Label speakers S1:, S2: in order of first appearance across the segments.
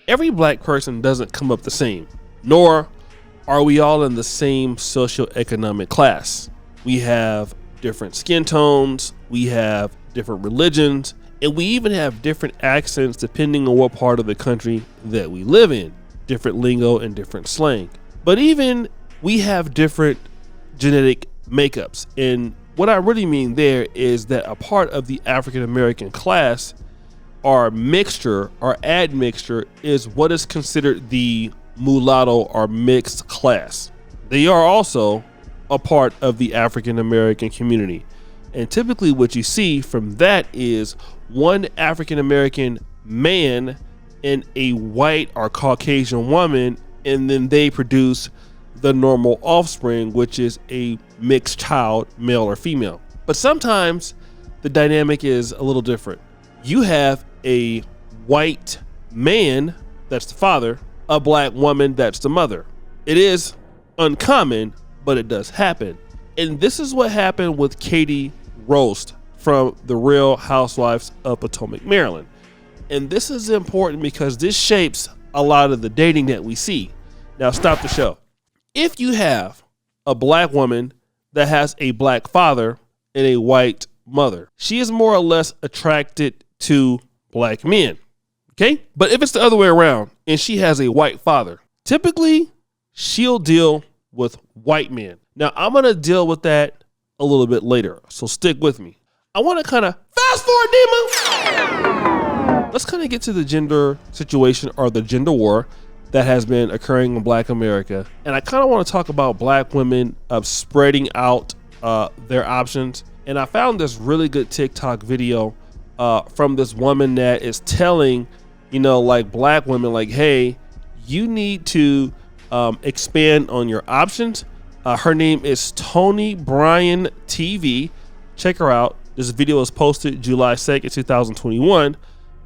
S1: Every black person doesn't come up the same, nor are we all in the same socioeconomic class. We have different skin tones, we have different religions, and we even have different accents depending on what part of the country that we live in, different lingo and different slang. But even we have different genetic makeups. And what I really mean there is that a part of the African American class, our mixture, our admixture, is what is considered the mulatto or mixed class. They are also a part of the African American community. And typically what you see from that is one African American man and a white or Caucasian woman, and then they produce the normal offspring, which is a mixed child, male or female. But sometimes the dynamic is a little different. You have a white man, that's the father, a black woman, that's the mother. It is uncommon, but it does happen. And this is what happened with Katie Rost from the Real Housewives of Potomac, Maryland. And this is important because this shapes a lot of the dating that we see. Now stop the show. If you have a black woman that has a black father and a white mother, she is more or less attracted to black men. Okay? But if it's the other way around and she has a white father, typically she'll deal with white men. Now I'm going to deal with that a little bit later, so stick with me. I want to kind of fast forward, Dima. Let's kind of get to the gender situation or the gender war that has been occurring in Black America. And I kind of want to talk about black women spreading out their options. And I found this really good TikTok video from this woman that is telling, like black women, like, hey, you need to expand on your options. Her name is Tony Bryan TV. Check her out. This video was posted July 2nd, 2021.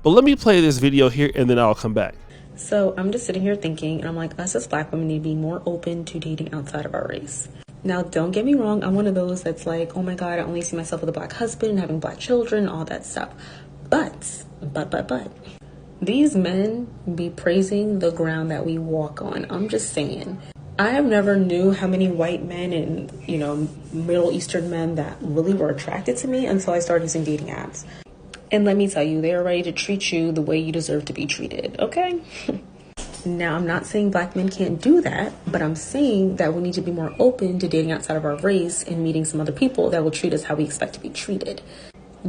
S1: But let me play this video here and then I'll come back.
S2: So I'm just sitting here thinking, and I'm like, us as black women need to be more open to dating outside of our race. Now, don't get me wrong. I'm one of those that's like, oh my God, I only see myself with a black husband and having black children, all that stuff. But, these men be praising the ground that we walk on. I'm just saying. I have never knew how many white men and, Middle Eastern men that really were attracted to me until I started using dating apps. And let me tell you, they are ready to treat you the way you deserve to be treated, okay? Now, I'm not saying black men can't do that, but I'm saying that we need to be more open to dating outside of our race and meeting some other people that will treat us how we expect to be treated.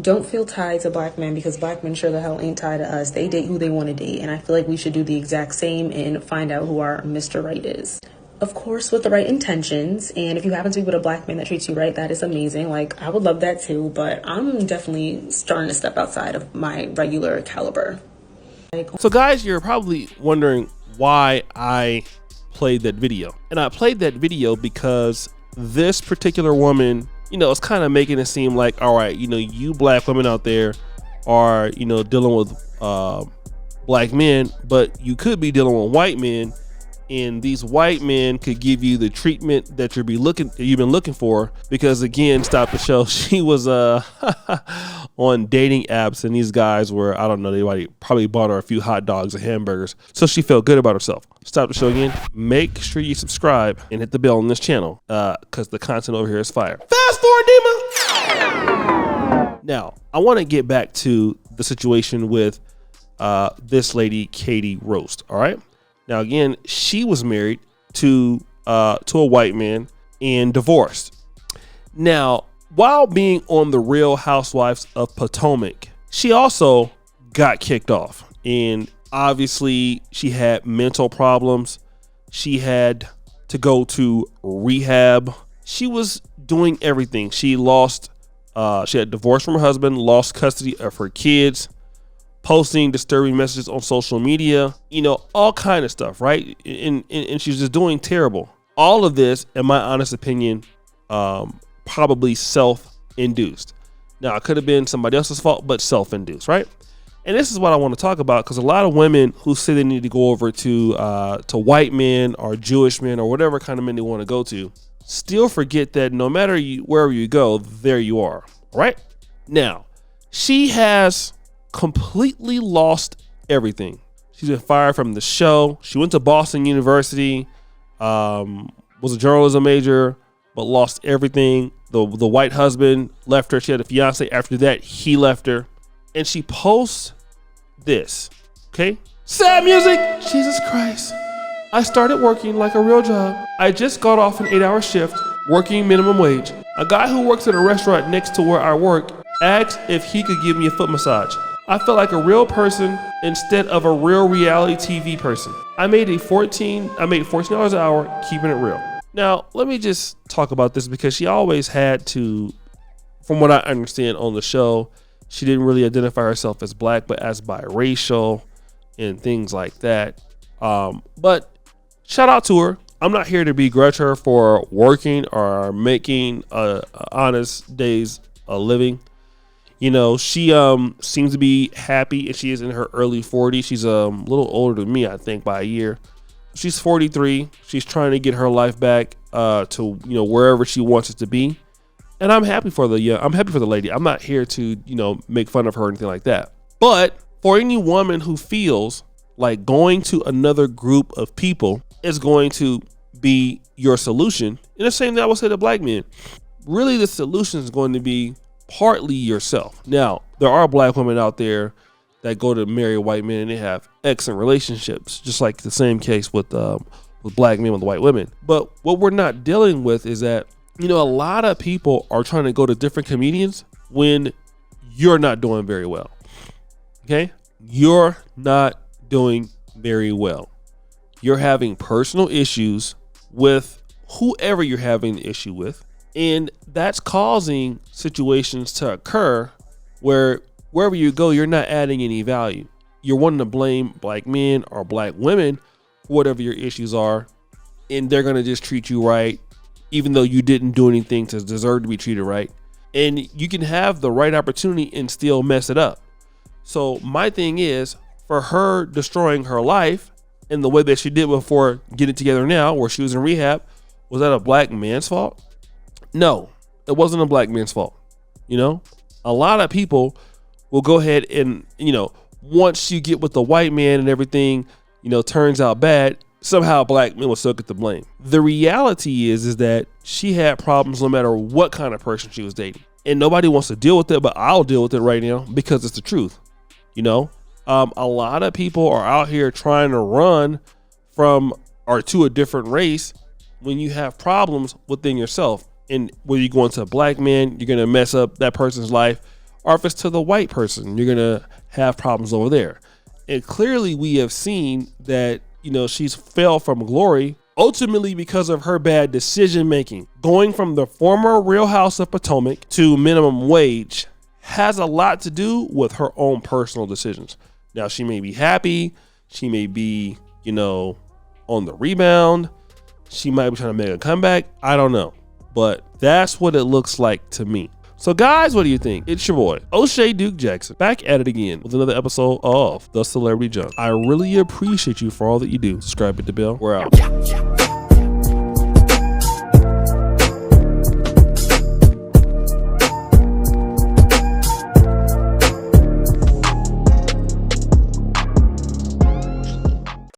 S2: Don't feel tied to black men because black men sure the hell ain't tied to us. They date who they want to date, and I feel like we should do the exact same and find out who our Mr. Right is. Of course, with the right intentions, and if you happen to be with a black man that treats you right, that is amazing. Like, I would love that too, but I'm definitely starting to step outside of my regular caliber.
S1: So guys, you're probably wondering why I played that video. And I played that video because this particular woman, is kind of making it seem like, all right, you black women out there are, dealing with black men, but you could be dealing with white men. And these white men could give you the treatment that you've been looking for. Because again, stop the show. She was on dating apps, and these guys were, I don't know, they probably bought her a few hot dogs and hamburgers, so she felt good about herself. Stop the show again. Make sure you subscribe and hit the bell on this channel, because the content over here is fire. Fast forward, Dima. Now, I want to get back to the situation with this lady, Katie Rost. All right. Now, again, she was married to a white man and divorced. Now, while being on the Real Housewives of Potomac, she also got kicked off. And obviously, she had mental problems. She had to go to rehab. She was doing everything. She had divorced from her husband, lost custody of her kids, posting disturbing messages on social media, all kind of stuff, right? And she's just doing terrible. All of this, in my honest opinion, probably self-induced. Now, it could have been somebody else's fault, but self-induced, right? And this is what I want to talk about, because a lot of women who say they need to go over to white men or Jewish men or whatever kind of men they want to go to, still forget that no matter wherever you go, there you are, right? Now, she has completely lost everything. She's been fired from the show. She went to Boston University, was a journalism major, but lost everything. The white husband left her. She had a fiance. After that, he left her. And she posts this, okay? Sad music. Jesus Christ. I started working like a real job. I just got off an 8-hour shift, working minimum wage. A guy who works at a restaurant next to where I work asked if he could give me a foot massage. I felt like a real person instead of a real reality TV person. I made $14 an hour, keeping it real. Now, let me just talk about this because she always had to, from what I understand on the show, she didn't really identify herself as black, but as biracial and things like that. But shout out to her. I'm not here to begrudge her for working or making honest days a living. You know, she seems to be happy, and she is in her early 40s. She's a little older than me, I think, by a year. She's 43. She's trying to get her life back to, you know, wherever she wants it to be. And I'm happy for the lady. I'm not here to, you know, make fun of her or anything like that. But for any woman who feels like going to another group of people is going to be your solution, and the same thing I would say to black men, really the solution is going to be partly yourself. Now, there are black women out there that go to marry white men and they have excellent relationships, just like the same case with black men with white women. But what we're not dealing with is that, you know, a lot of people are trying to go to different comedians when you're not doing very well. Okay? You're not doing very well. You're having personal issues with whoever you're having an issue with. And that's causing situations to occur where wherever you go, you're not adding any value. You're wanting to blame black men or black women for whatever your issues are. And they're going to just treat you right, even though you didn't do anything to deserve to be treated right. And you can have the right opportunity and still mess it up. So my thing is, for her destroying her life in the way that she did before getting together now, where she was in rehab, was that a black man's fault? No, it wasn't a black man's fault. You know, a lot of people will go ahead and, you know, once you get with the white man and everything, you know, turns out bad, somehow black men will still get the blame. The reality is that she had problems no matter what kind of person she was dating. And nobody wants to deal with it, but I'll deal with it right now because it's the truth. You know, a lot of people are out here trying to run from or to a different race when you have problems within yourself. And whether you go into a black man, you're going to mess up that person's life. Or if it's to the white person, you're going to have problems over there. And clearly we have seen that, you know, she's fell from glory ultimately because of her bad decision making. Going from the former Real House of Potomac to minimum wage has a lot to do with her own personal decisions. Now, she may be happy. She may be, you know, on the rebound. She might be trying to make a comeback. I don't know. But that's what it looks like to me. So guys, what do you think? It's your boy, O'Shea Duke Jackson, back at it again with another episode of The Celebrity Junk. I really appreciate you for all that you do. Subscribe, hit the bell. We're out.